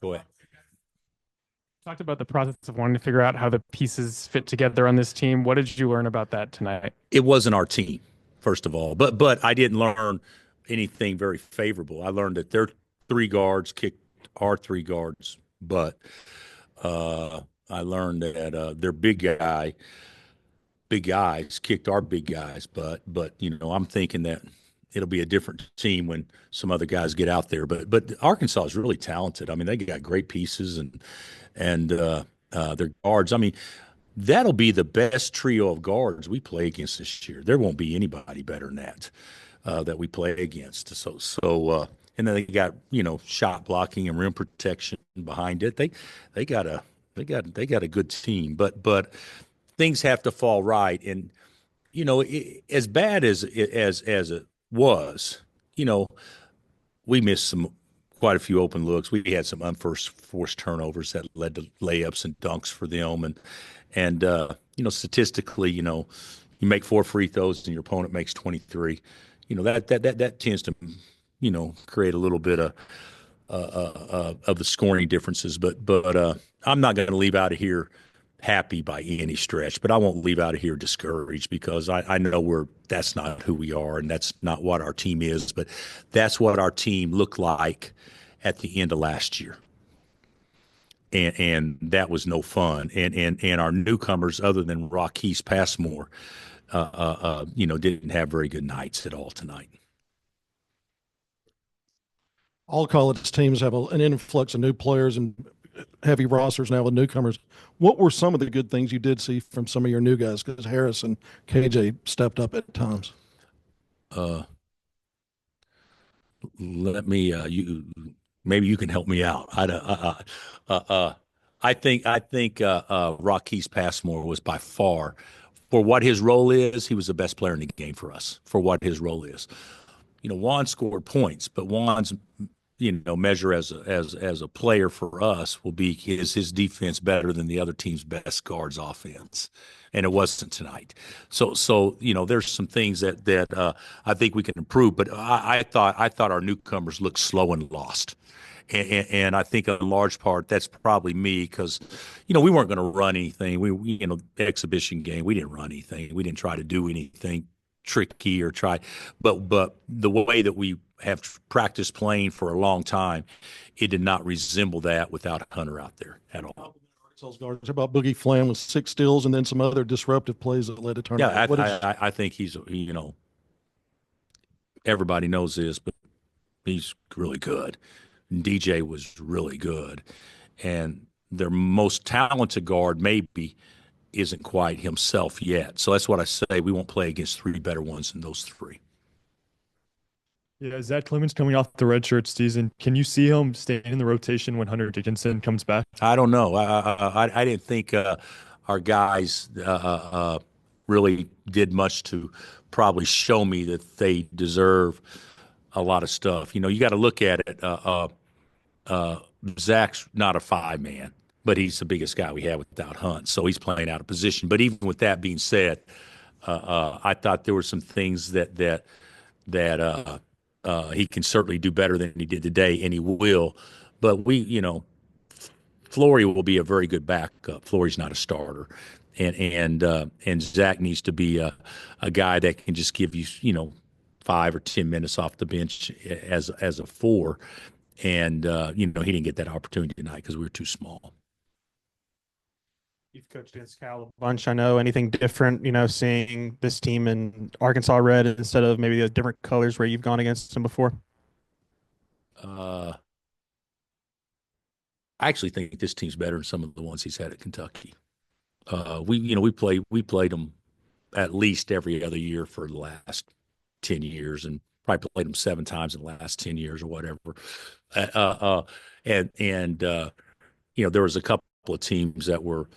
Go ahead. Talked about the process of wanting to figure out how the pieces fit together on this team. What did you learn about that tonight? It wasn't our team, first of all, but I didn't learn anything very favorable. I learned that their three guards kicked our three guards, but I learned that their big guys kicked our big guys, but I'm thinking that it'll be a different team when some other guys get out there. But Arkansas is really talented. I mean, they got great pieces and their guards. I mean, that'll be the best trio of guards we play against this year. There won't be anybody better than that we play against. And then they got shot blocking and rim protection behind it. They got a good team, but things have to fall right. And as bad as it was, you know, we missed quite a few open looks. We had some unforced turnovers that led to layups and dunks for them, and statistically, you make 4 free throws and your opponent makes 23. That tends to create a little bit of the scoring differences. But I'm not going to leave out of here happy by any stretch, but I won't leave out of here discouraged because I know that's not who we are and that's not what our team is, but that's what our team looked like at the end of last year. And that was no fun. And our newcomers, other than Rockies Passmore, didn't have very good nights at all tonight. All college teams have an influx of new players and heavy rosters now with newcomers. What were some of the good things you did see from some of your new guys? Because Harris and KJ stepped up at times. Let me maybe you can help me out. I think Rockies Passmore was by far, for what his role is, he was the best player in the game for us. For what his role is, Juan scored points, but Juan's measure as a player for us will be his defense better than the other team's best guards offense, and it wasn't tonight. So there's some things that I think we can improve, but I thought our newcomers looked slow and lost. And I think in large part that's probably me because, we weren't going to run anything. We exhibition game, we didn't run anything. We didn't try to do anything tricky or try, but the way that we have practiced playing for a long time, it did not resemble that without Hunter out there at all. Guards about Boogie Flam with 6 steals and then some other disruptive plays that led to turnovers. Yeah, I think he's everybody knows this, but he's really good. DJ was really good, and their most talented guard maybe isn't quite himself yet. So that's what I say. We won't play against 3 better ones than those 3. Yeah, Zach Clemens coming off the redshirt season. Can you see him staying in the rotation when Hunter Dickinson comes back? I don't know. I didn't think our guys really did much to probably show me that they deserve a lot of stuff. You got to look at it. Zach's not a 5-man, but he's the biggest guy we have without Hunt, so he's playing out of position. But even with that being said, I thought there were some things that he can certainly do better than he did today, and he will. But Flory will be a very good backup. Flory's not a starter, and Zach needs to be a guy that can just give you 5 or 10 minutes off the bench as a 4. And he didn't get that opportunity tonight because we were too small. You've coached against Cal a bunch. I know. Anything different, seeing this team in Arkansas red instead of maybe the different colors where you've gone against them before? I actually think this team's better than some of the ones he's had at Kentucky. We played them at least every other year for the last 10 years, and probably played them 7 times in the last 10 years or whatever. There was a couple of teams that were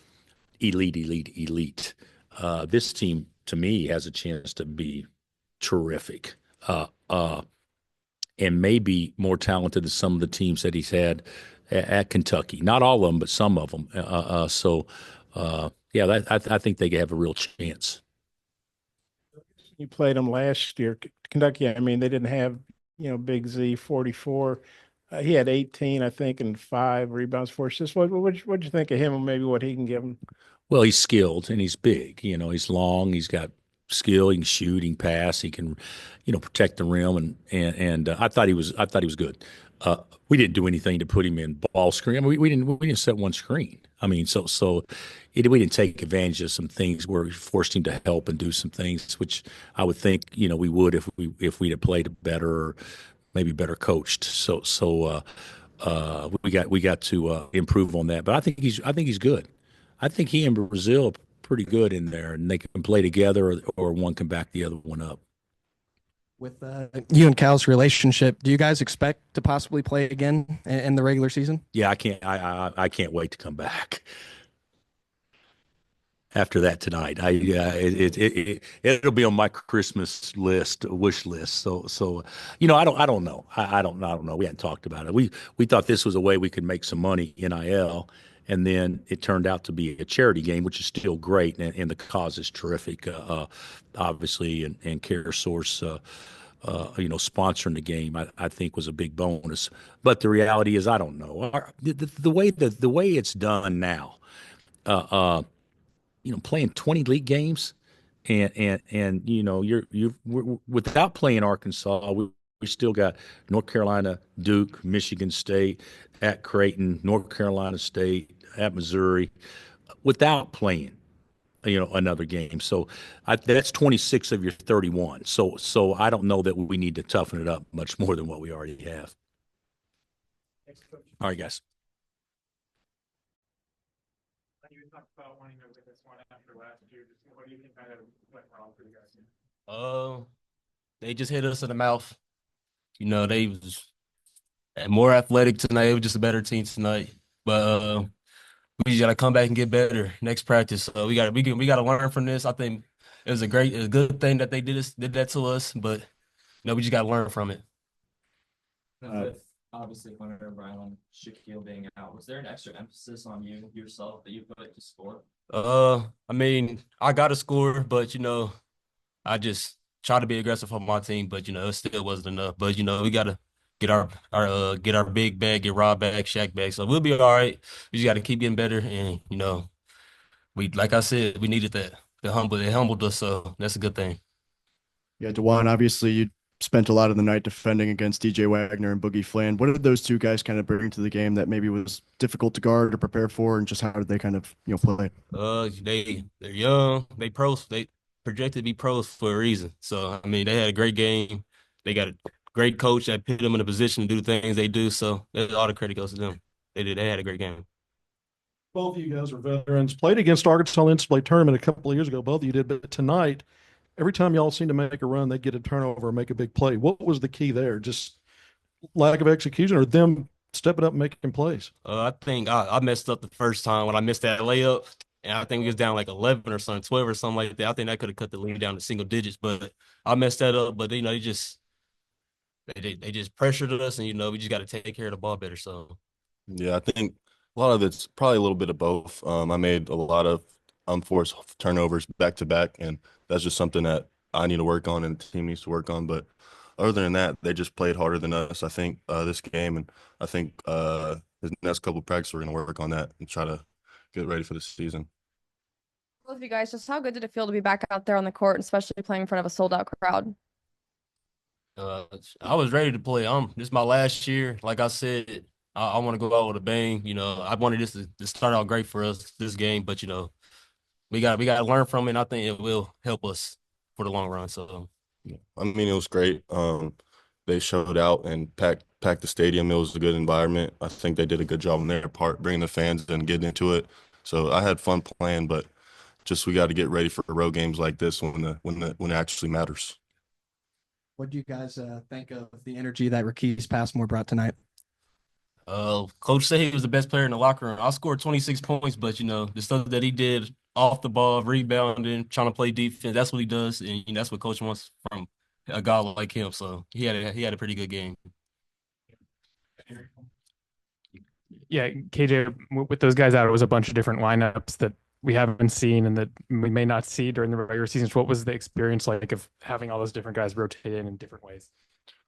elite. This team, to me, has a chance to be terrific, and maybe more talented than some of the teams that he's had at Kentucky. Not all of them, but some of them. I think they have a real chance. You played them last year, Kentucky. I mean, they didn't have Big Z 44. He had 18, I think, and 5 rebounds for assists. What'd you think of him and maybe what he can give him? Well, he's skilled and he's big. You know, he's long. He's got skill. He can shoot. He can pass. He can, protect the rim. And I thought he was good. We didn't do anything to put him in ball screen. I mean, we didn't set one screen. I mean, we didn't take advantage of some things where we forced him to help and do some things, which I would think we would if we'd have played better or maybe better coached. We got to improve on that. But I think he's good. I think he and Brazil are pretty good in there, and they can play together, or one can back the other one up. With you and Cal's relationship, do you guys expect to possibly play again in the regular season? Yeah, I can't. I can't wait to come back after that tonight. It'll be on my Christmas list, wish list. I don't know. I don't know. We hadn't talked about it. We thought this was a way we could make some money NIL, and then it turned out to be a charity game, which is still great, and the cause is terrific. Obviously, and CareSource. Sponsoring the game, I think was a big bonus. But the reality is, I don't know. The way it's done now, playing 20 league games, and without playing Arkansas, we still got North Carolina, Duke, Michigan State, at Creighton, North Carolina State, at Missouri, without playing another game. So that's 26 of your 31. So I don't know that we need to toughen it up much more than what we already have. All right, guys. You talked about wanting to win this one after last year. What do you think kind of went wrong for you guys? They just hit us in the mouth. They was more athletic tonight. It was just a better team tonight. But we just gotta come back and get better next practice. We gotta learn from this. I think it was a good thing that they did that to us, but we just gotta learn from it. With obviously Hunter Brown and Shaquille being out, was there an extra emphasis on you yourself that you put to score? I mean, I got to score, but I just try to be aggressive for my team, but it still wasn't enough. But we gotta get our big bag, get Rob back, Shaq back. So we'll be all right. We just got to keep getting better, and we, like I said, we needed that. It humbled us, so that's a good thing. Yeah, Dajuan, obviously you spent a lot of the night defending against DJ Wagner and Boogie Flan. What did those two guys kind of bring to the game that maybe was difficult to guard or prepare for, and just how did they kind of play? They're young, they pros, they projected to be pros for a reason. So I mean, they had a great game. They got a great coach that put them in a position to do the things they do. So all the credit goes to them. They had a great game. Both of you guys are veterans. Played against Arkansas NCAA tournament a couple of years ago. Both of you did, but tonight, every time y'all seem to make a run, they get a turnover or make a big play. What was the key there? Just lack of execution, or them stepping up and making plays? I think I messed up the first time when I missed that layup, and I think we was down like 11 or something, 12 or something like that. I think that could have cut the lead down to single digits, but I messed that up. But they just pressured us, and we just got to take care of the ball better. So yeah, I think a lot of it's probably a little bit of both. I made a lot of unforced turnovers back to back, and that's just something that I need to work on and the team needs to work on. But other than that, they just played harder than us, I think, this game. And I think the next couple of practices, we're going to work on that and try to get ready for the season. Both of you guys, just how good did it feel to be back out there on the court, especially playing in front of a sold-out crowd? I was ready to play. This is my last year. Like I said, I want to go out with a bang. I wanted this to start out great for us this game, but we got to learn from it. And I think it will help us for the long run. So, yeah. I mean, it was great. They showed out and packed the stadium. It was a good environment. I think they did a good job on their part, bringing the fans and getting into it. So I had fun playing, but just we got to get ready for road games like this when it actually matters. What do you guys think of the energy that Rakees Passmore brought tonight? Coach said he was the best player in the locker room. I scored 26 points, but the stuff that he did off the ball, rebounding, trying to play defense, that's what he does, and that's what Coach wants from a guy like him. So he had a pretty good game. Yeah, KJ, with those guys out, it was a bunch of different lineups that we haven't seen and that we may not see during the regular season. So what was the experience like of having all those different guys rotate in different ways?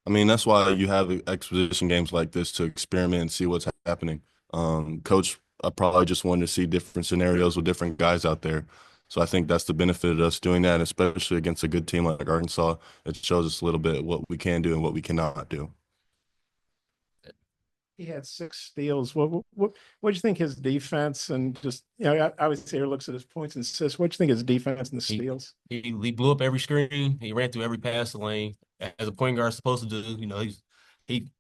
I mean, that's why you have exposition games like this to experiment and see what's happening. Coach, I probably just wanted to see different scenarios with different guys out there. So I think that's the benefit of us doing that, especially against a good team like Arkansas. It shows us a little bit what we can do and what we cannot do. He had 6 steals. What do you think his defense and just I would say he looks at his points and assists. What do you think his defense and the steals? He blew up every screen. He ran through every pass lane as a point guard supposed to do. You know, he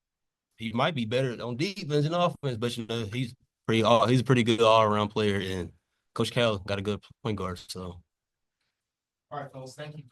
might be better on defense and offense, but you know he's a pretty good all around player. And Coach Cal got a good point guard. So, All right, fellas, thank you.